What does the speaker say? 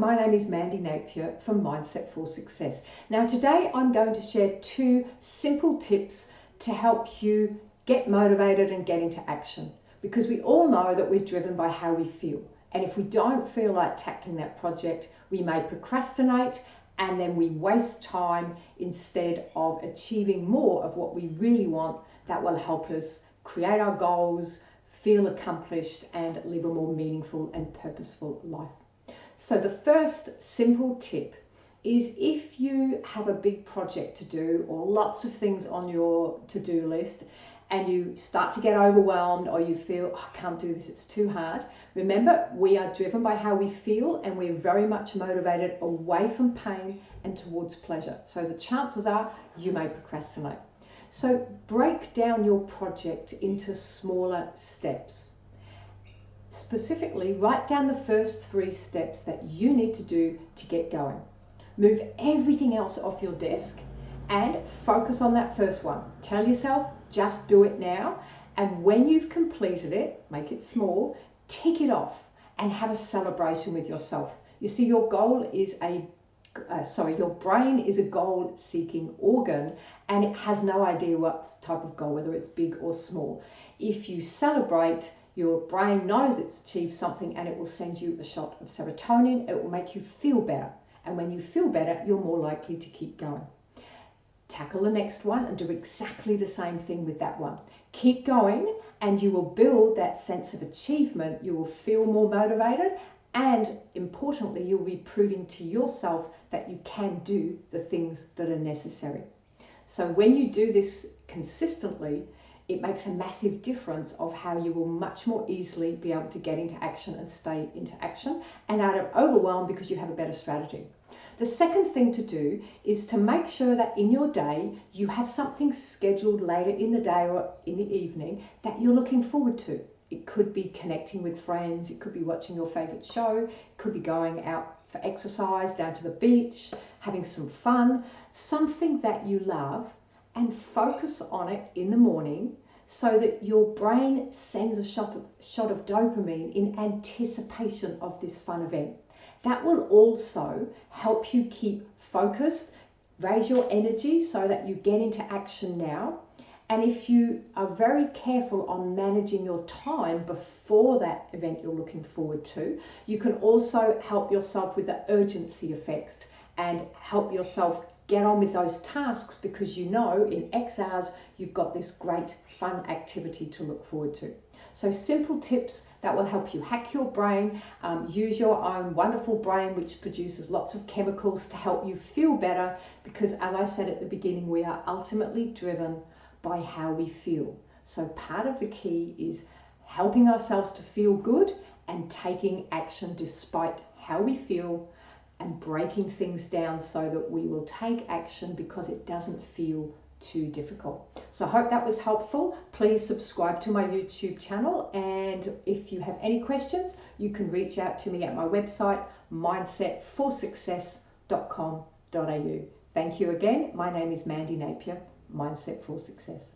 my name is Mandy Napier from Mindset for Success. Now today I'm going to share 2 simple tips to help you get motivated and get into action, because we all know that we're driven by how we feel, and if we don't feel like tackling that project, we may procrastinate and then we waste time instead of achieving more of what we really want that will help us create our goals, feel accomplished, and live a more meaningful and purposeful life. So the first simple tip is, if you have a big project to do or lots of things on your to-do list and you start to get overwhelmed or you feel, oh, I can't do this, it's too hard. Remember, we are driven by how we feel, and we're very much motivated away from pain and towards pleasure. So the chances are you may procrastinate. So break down your project into smaller steps. Specifically, write down the first 3 steps that you need to do to get going. Move everything else off your desk and focus on that first one. Tell yourself, just do it now. And when you've completed it, make it small, tick it off and have a celebration with yourself. You see, your goal is your brain is a goal-seeking organ, and it has no idea what type of goal, whether it's big or small. If you celebrate, your brain knows it's achieved something, and it will send you a shot of serotonin. It will make you feel better. And when you feel better, you're more likely to keep going. Tackle the next one and do exactly the same thing with that one. Keep going, and you will build that sense of achievement. You will feel more motivated, and importantly, you'll be proving to yourself that you can do the things that are necessary. So when you do this consistently, it makes a massive difference of how you will much more easily be able to get into action and stay into action and out of overwhelm, because you have a better strategy. The second thing to do is to make sure that in your day you have something scheduled later in the day or in the evening that you're looking forward to. It could be connecting with friends, it could be watching your favorite show, it could be going out for exercise, down to the beach, having some fun, something that you love, and focus on it in the morning so that your brain sends a shot of dopamine in anticipation of this fun event. That will also help you keep focused, raise your energy so that you get into action now. And if you are very careful on managing your time before that event you're looking forward to, you can also help yourself with the urgency effects and help yourself get on with those tasks, because you know in X hours you've got this great fun activity to look forward to. So simple tips that will help you hack your brain, use your own wonderful brain, which produces lots of chemicals to help you feel better, because as I said at the beginning, we are ultimately driven by how we feel. So part of the key is helping ourselves to feel good and taking action despite how we feel, and breaking things down so that we will take action because it doesn't feel too difficult. So I hope that was helpful. Please subscribe to my YouTube channel, and if you have any questions, you can reach out to me at my website, mindsetforsuccess.com.au. Thank you again. My name is Mandy Napier, Mindset for Success.